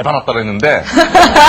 밟아놨다 그랬는데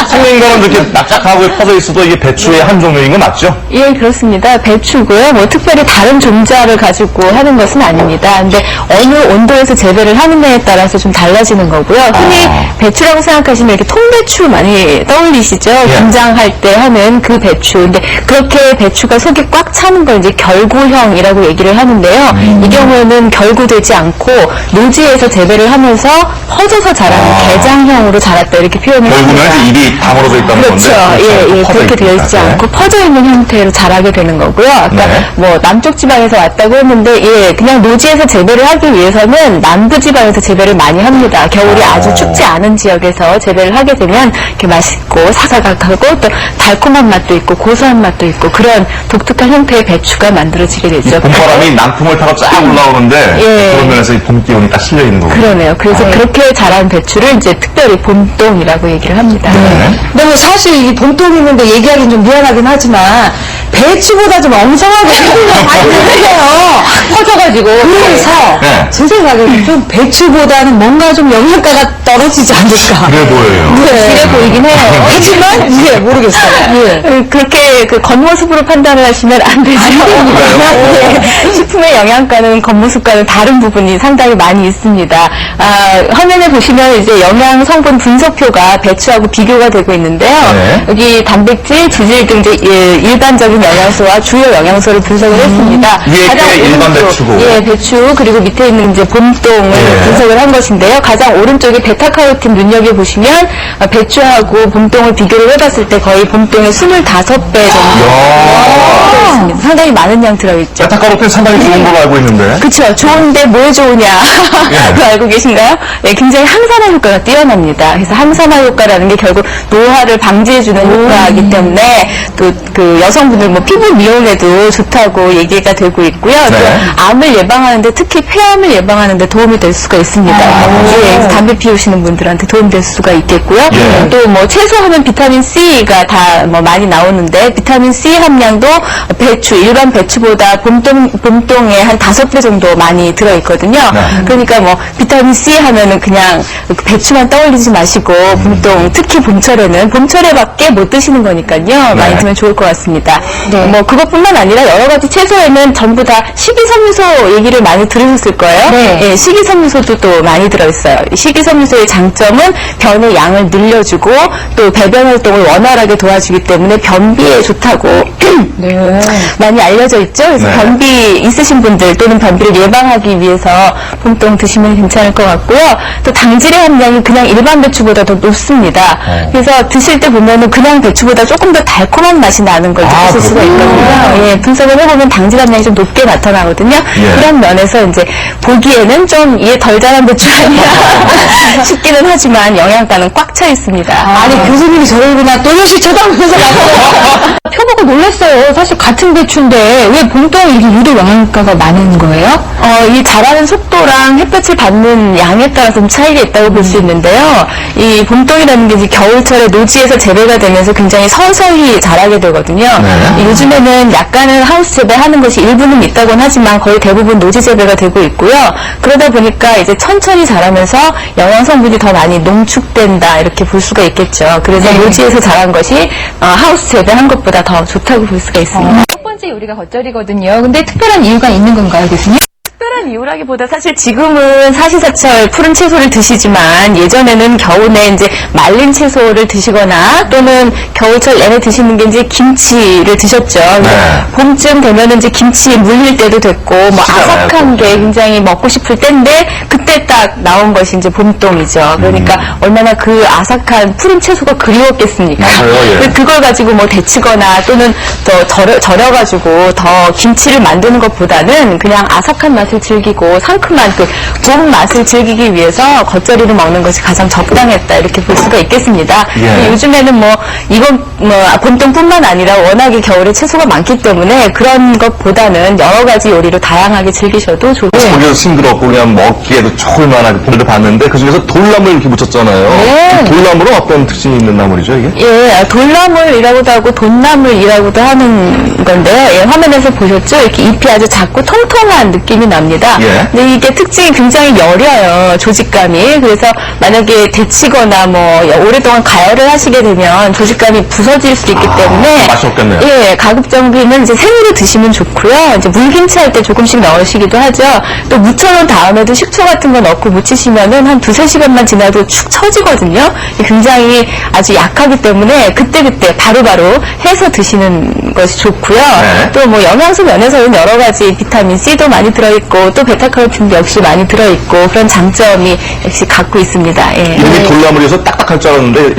생명과는 이렇게 납작하고 퍼져 있어도 이게 배추의 한 종류인 거 맞죠? 예, 그렇습니다. 배추고요. 뭐 특별히 다른 종자를 가지고 하는 것은 아닙니다. 근데 어느 온도에서 재배를 하느냐에 따라서 좀 달라지는 거고요. 흔히 배추라고 생각하시면 이렇게 통배추 많이 떠올리시죠? 예. 김장할 때 하는 그 배추. 근데 그렇게 배추가 속이 꽉 차는 걸 이제 결구형이라고 얘기를 하는데요. 이 경우에는 결구되지 않고 노지에서 재배를 하면서 퍼져서 자라는 개장형으로 자랐다 이렇게 표현을 결국은 합니다. 이제 입이 다물어져 있다는 그렇죠. 건데 예, 그렇게 되어 있지 않고 퍼져 있는 형태로 자라게 되는 거고요. 아까 네. 뭐 남쪽 지방에서 왔다고 했는데 예, 그냥 노지에서 재배를 하기 위해서는 남부 지방에서 재배를 많이 합니다. 겨울이 아주 춥지 않은 지역에서 재배를 하게 되면 이렇게 맛있고 사사각하고 또 달콤한 맛도 있고 고소한 맛도 있고 그런 독특한 형태의 배추가 만들어지게 되죠. 봄바람이 남풍을 타고 쫙 올라오는데 예. 그런 면에서 이 봄 기운이 딱 실려 있는 거군요. 그러네요. 그래서 그렇게 자란 배추를 이제 특별히 봄동이라고 얘기를 합니다. 네. 근데 뭐 사실 이 봄동 있는데 얘기하기는 좀 미안하긴 하지만 배추보다 좀 엉성하게 생긴 많이 들려요. 커져가지고. 그래서 네. 제 생각에는 좀 배추보다는 뭔가 좀 영양가가 떨어지지 않을까. 그래 보여요. 그래 보이긴 해요. 하지만 예, 모르겠어요. 예. 그렇게 그 겉모습으로 판단을 하시면 안 되죠. 예, 식품의 영양가는 겉모습과는 다른 부분이 상당히 많이 있습니다. 화면에 보시면 이제 영양 성분 분석표가 배추하고 비교가 되고 있는데요. 네. 여기 단백질, 지질 등 이제 일반적인 영양소와 주요 영양소를 분석을 했습니다. 위에 게 일반 오른쪽, 배추고. 예, 배추 그리고 밑에 있는 이제 봄동을 네. 분석을 한 것인데요. 가장 오른쪽에 베타카로틴 눈여겨 보시면 배추하고 봄동을 비교를 해봤을 때 거의 봄동의 25배 정도 들어있습니다. 상당히 많은 양 들어있죠. 베타카로틴 상당히 좋은 걸로 알고 있는데. 그렇죠. 좋은데 뭐 좋으냐? 예. 그거 알고 계신가요? 예, 굉장히 항산화 효과가 뛰어납니다. 그래서 항산화 효과라는 게 결국 노화를 방지해주는 효과이기 때문에 또 그 여성분들 뭐 피부 미용에도 좋다고 얘기가 되고 있고요. 네. 또 암을 예방하는데 특히 폐암을 예방하는데 도움이 될 수가 있습니다. 예, 그래서 담배 피우시는 분들한테 도움될 수가 있겠고요. 예. 또 뭐 채소하면 비타민 C가 다 뭐 많이 나오는데 비타민 C 함량도 배추 일반 배추보다 봄동에 한 5배 정도 많이 들어있거든요. 네. 그러니까 뭐 비타민 C 하면은 그냥 배추만 떠올리지 마시고 봄동 특히 봄철에는 봄철에밖에 못 드시는 거니까요. 많이 드면 좋을 것 같습니다. 뭐 그것뿐만 아니라 여러 가지 채소에는 전부 다 식이섬유소 얘기를 많이 들으셨을 거예요. 예, 식이섬유소도 또 많이 들어있어요. 식이섬유소의 장점은 변의 양을 늘려주고 또 배변 활동을 원활하게 도와주기 때문에 변비에 좋다고 많이 알려져 있죠. 그래서 네. 변비 있으신 분들 또는 변비를 예방하기 위해서 봄동 드시면 괜찮을 것 같고요. 또 당질의 함량이 그냥 일반 배추보다 더 높습니다. 그래서 드실 때 보면은 그냥 배추보다 조금 더 달콤한 맛이 나는 걸 느끼실 수가 그렇군요. 있거든요. 예, 분석을 해보면 당질 함량이 좀 높게 나타나거든요. 예. 그런 면에서 이제 보기에는 좀 이해 덜 자란 배추 아니야 싶기는 하지만 영양가는 꽉 차 있습니다. 아니 교수님이 저를 그냥 또렷이 쳐다보면서 말하는 펴보고 놀랐어요. 사실 같은 배추인데 왜 봄동에 이게 유독 영양가가 많은 거예요? 이 자라는 속도랑 햇볕을 받는 양에 따라서 좀 차이가 있다고 볼 수 있는데요. 이 봄동이라는 게 이제 겨울철에 노지에서 재배가 되면서 굉장히 서서히 자라게 되거든요. 요즘에는 약간은 하우스 재배하는 것이 일부는 있다곤 하지만 거의 대부분 노지 재배가 되고 있고요. 그러다 보니까 이제 천천히 자라면서 영양 성분이 더 많이 농축된다 이렇게 볼 수가 있겠죠. 그래서 노지에서 자란 것이 하우스 재배한 것보다 더 좋다고 볼 수가 있습니다. 첫 번째 요리가 겉절이거든요. 근데 특별한 이유가 있는 건가요, 교수님? 특별한 이유라기보다 사실 지금은 사시사철 푸른 채소를 드시지만 예전에는 겨울에 이제 말린 채소를 드시거나 또는 겨울철 내내 드시는 게 이제 김치를 드셨죠. 봄쯤 되면은 이제 김치 물릴 때도 됐고 뭐 아삭한 게 굉장히 먹고 싶을 때인데 그때 딱 나온 것이 이제 봄동이죠. 그러니까 얼마나 그 아삭한 푸른 채소가 그리웠겠습니까? 맞아요, 예. 그걸 가지고 뭐 데치거나 또는 더 절여가지고 더 김치를 만드는 것보다는 그냥 아삭한 맛을 즐기고 상큼한 그 봄 맛을 즐기기 위해서 겉절이를 먹는 것이 가장 적당했다 이렇게 볼 수가 있겠습니다. 예. 요즘에는 뭐 이건 뭐 봄동뿐만 아니라 워낙에 겨울에 채소가 많기 때문에 그런 것보다는 여러 가지 요리로 다양하게 즐기셔도 좋고요. 보기도 싱그럽고 그냥 먹기에도 조그만하게 볼을 봤는데 그 중에서 돌나무를 이렇게 묻혔잖아요. 네. 돌나무는 어떤 특징이 있는 나물이죠, 이게? 예, 돌나물이라고도 하고 돈나물이라고도 하는 건데요. 예, 화면에서 보셨죠? 이렇게 잎이 아주 작고 통통한 느낌이 납니다. 예. 근데 이게 특징이 굉장히 여려요. 조직감이. 그래서 만약에 데치거나 뭐 오랫동안 가열을 하시게 되면 조직감이 부서질 수 있기 때문에 맛이 없겠네요. 예, 가급적이면 이제 생으로 드시면 좋고요. 이제 물김치 할 때 조금씩 넣으시기도 하죠. 또 무쳐놓은 다음에도 식초 같은 거 넣고 무치시면은 한 2-3시간만 지나도 축 처지거든요. 굉장히 아주 약하기 때문에 그때그때 바로바로 해서 드시는 것이 좋고요. 네. 또 뭐 영양소 면에서는 여러 가지 비타민 C도 많이 들어있고 또 베타카로틴도 역시 많이 들어있고 그런 장점이 역시 갖고 있습니다. 예. 이름이 돌나물이어서 딱딱할 줄 알았는데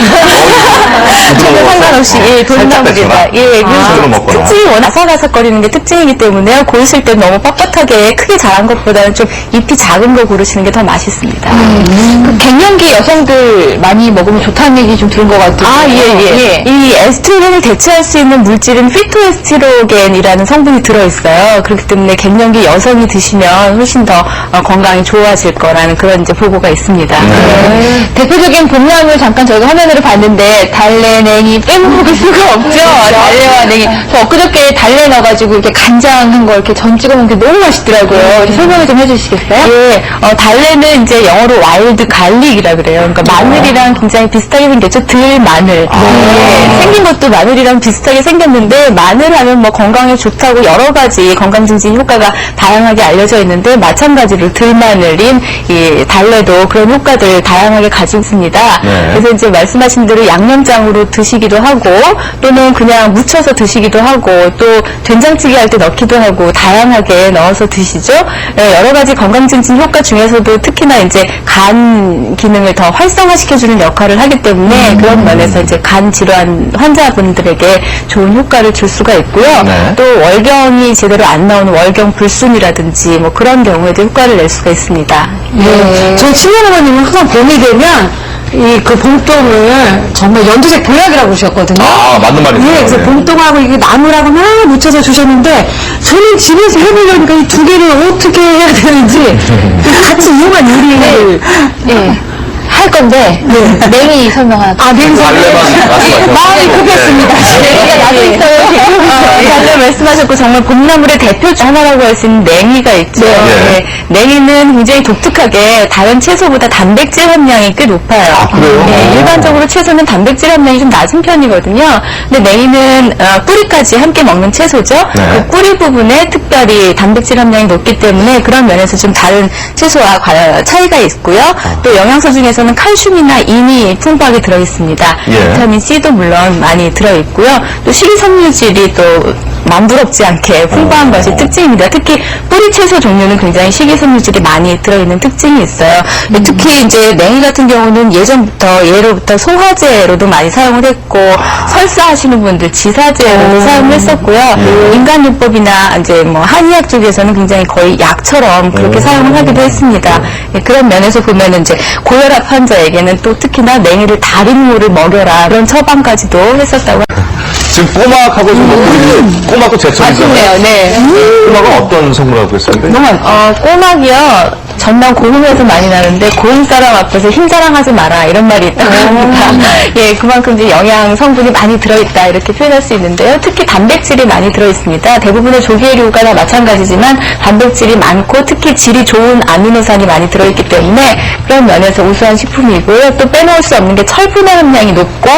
전혀 상관없이 예, 돌나물이다. 예, 손으로 먹거나. 그래서 특징이 워낙 아삭아삭거리는 게 특징이기 때문에 고르실 때 너무 뻣뻣하게 크게 자란 것보다는 좀 잎이 작은 거 고르시는 게 더 맛있습니다. 그 갱년기 여성들 많이 먹으면 좋다는 얘기 좀 들은 것 같아요. 아, 예. 이 에스트로겐을 대체할 수 있는 물질은 피토에스트로겐이라는 성분이 들어있어요. 그렇기 때문에 갱년기 여성이 드시면 훨씬 더 건강이 좋아질 거라는 그런 이제 보고가 있습니다. 네. 대표적인 봄나물 잠깐 저희가 화면으로 봤는데 달래, 냉이 빼먹을 수가 없죠. 달래와 냉이. 저 엊그저께 달래 넣어가지고 이렇게 간장한 거 이렇게 전 찍어 먹는 게 너무 맛있더라고요. 설명을 좀 해주시겠어요? 예, 달래는 이제 영어로 와일드 갈릭이라 그래요. 그러니까 마늘이랑 굉장히 비슷하게 생겼죠. 들마늘. 예, 생긴 것도 마늘이랑 비슷하게 생겼는데 마늘 하면 뭐 건강에 좋다고 여러 가지 건강 증진 효과가 다양하게 알려져 있는데 마찬가지로 들마늘인 이 달래도 그런 효과들 다양하게 가지고 있습니다. 네. 그래서 이제 말씀하신 대로 양념장으로 드시기도 하고 또는 그냥 무쳐서 드시기도 하고 또 된장찌개 할 때 넣기도 하고 다양하게 넣어서 드시죠. 예, 여러 가지 건강 증진 효과 중에서도 특히나 이제 간 기능을 더 활성화시켜주는 역할을 하기 때문에 그런 면에서 이제 간 질환 환자분들에게 좋은 효과를 줄 수가 있고요. 네. 또 월경이 제대로 안 나오는 월경 불순이라든지 뭐 그런 경우에도 효과를 낼 수가 있습니다. 네. 저희 친어머님은 항상 봄이 되면 그 봄동을 정말 연두색 보약이라고 그러셨거든요. 아, 맞는 말이죠. 예, 그래서 예. 봄동하고 이게 나물하고 막 묻혀서 주셨는데 저는 집에서 해보려니까 이 두 개를 어떻게 해야 되는지 같이 이용한 요리를 예. 할 건데, 냉이 설명하나. 냉이 달래만 말씀하셨어요. 마음이 급했습니다. 냉이가 나도 있어요. 달래 말씀하셨고 정말 봄나물의 대표 중 하나라고 할 수 있는 냉이가 있죠. 네. 네, 냉이는 굉장히 독특하게 다른 채소보다 단백질 함량이 꽤 높아요. 아, 그래요? 네, 일반적으로 채소는 단백질 함량이 좀 낮은 편이거든요. 근데 냉이는 뿌리까지 함께 먹는 채소죠. 네. 그 뿌리 부분에 특별히 단백질 함량이 높기 때문에 그런 면에서 좀 다른 채소와 차이가 있고요. 또 영양소 중에서는 칼슘이나 인이 풍부하게 들어있습니다. 예. 비타민 C도 물론 많이 들어있고요. 또 식이섬유질이 또 만부럽지 않게 풍부한 것이 특징입니다. 특히 뿌리 채소 종류는 굉장히 식이섬유질이 많이 들어있는 특징이 있어요. 특히 이제 냉이 같은 경우는 예전부터 예로부터 소화제로도 많이 사용을 했고 설사하시는 분들 지사제로도 사용을 했었고요. 인간요법이나 이제 뭐 한의학 쪽에서는 굉장히 거의 약처럼 그렇게 사용을 하기도 했습니다. 예, 그런 면에서 보면 이제 고혈압 환자에게는 또 특히나 냉이를 달인물을 먹여라 그런 처방까지도 했었다고. 지금 꼬막하고 좀 먹고 있는데 꼬막도 제철이잖아요. 네. 꼬막은 어떤 성분하고 있습니까? 꼬막이요. 전남 고흥에서 많이 나는데 고흥 사람 앞에서 힘 자랑하지 마라 이런 말이 있다고 합니다. 예, 그만큼 이제 영양 성분이 많이 들어있다 이렇게 표현할 수 있는데요. 특히 단백질이 많이 들어있습니다. 대부분의 조개류가 다 마찬가지지만 단백질이 많고 특히 질이 좋은 아미노산이 많이 들어있기 때문에 그런 면에서 우수한 식품이고요. 또 빼놓을 수 없는 게 철분의 함량이 높고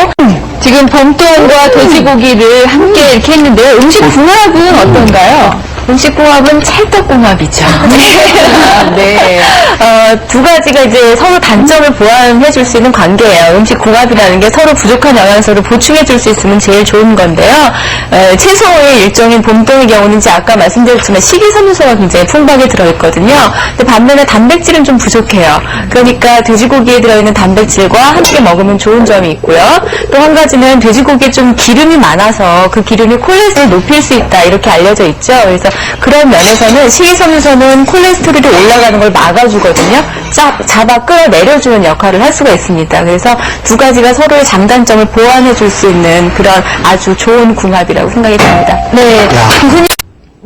지금 봄동과 돼지고기를 함께 이렇게 했는데요. 음식 궁합은 어떤가요? 음식궁합은 찰떡궁합이죠. 네. 두 가지가 이제 서로 단점을 보완해 줄 수 있는 관계예요. 음식궁합이라는 게 서로 부족한 영양소를 보충해 줄 수 있으면 제일 좋은 건데요. 채소의 일종인 봄동의 경우는 이제 아까 말씀드렸지만 식이섬유소가 굉장히 풍부하게 들어있거든요. 근데 반면에 단백질은 좀 부족해요. 그러니까 돼지고기에 들어있는 단백질과 함께 먹으면 좋은 점이 있고요. 또 한 가지는 돼지고기에 좀 기름이 많아서 그 기름이 콜레스테롤을 높일 수 있다 이렇게 알려져 있죠. 그래서 그런 면에서는 식이섬유소는 콜레스테롤이 올라가는 걸 막아주거든요. 잡아 끌어내려주는 역할을 할 수가 있습니다. 그래서 두 가지가 서로의 장단점을 보완해 줄 수 있는 그런 아주 좋은 궁합이라고 생각이 듭니다. 네. 교수님.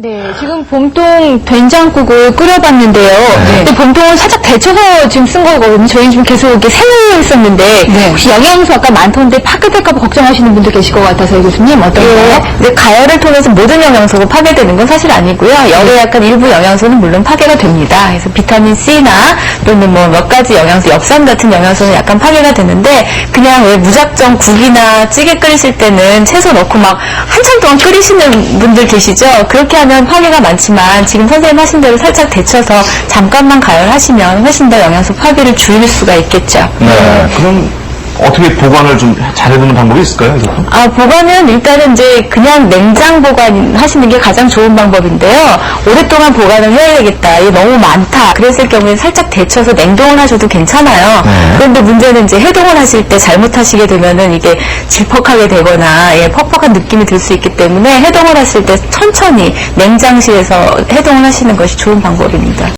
네, 지금 봄동 된장국을 끓여봤는데요. 근데 봄동은 살짝 데쳐서 지금 쓴 거거든요. 저희는 지금 계속 이렇게 생을 썼는데 혹시 영양소 아까 많던데 파괴될까봐 걱정하시는 분들 계실 것 같아서요, 교수님 어떤가요? 근데 가열을 통해서 모든 영양소가 파괴되는 건 사실 아니고요. 열에 약간 일부 영양소는 물론 파괴가 됩니다. 그래서 비타민 C나 또는 뭐 몇 가지 영양소, 엽산 같은 영양소는 약간 파괴가 되는데 그냥 왜 무작정 국이나 찌개 끓이실 때는 채소 넣고 막 한참 동안 끓이시는 분들 계시죠? 그렇게 하면 파괴가 많지만 지금 선생님 하신 대로 살짝 데쳐서 잠깐만 가열하시면 훨씬 더 영양소 파괴를 줄일 수가 있겠죠. 네. 그럼 어떻게 보관을 좀 잘해두는 방법이 있을까요? 보관은 일단은 이제 그냥 냉장 보관하시는 게 가장 좋은 방법인데요. 오랫동안 보관을 해야 되겠다. 이게 너무 많다. 그랬을 경우에 살짝 데쳐서 냉동을 하셔도 괜찮아요. 그런데 문제는 이제 해동을 하실 때 잘못하시게 되면은 이게 질퍽하게 되거나 퍽퍽한 느낌이 들 수 있기 때문에 해동을 하실 때 천천히 냉장실에서 해동을 하시는 것이 좋은 방법입니다.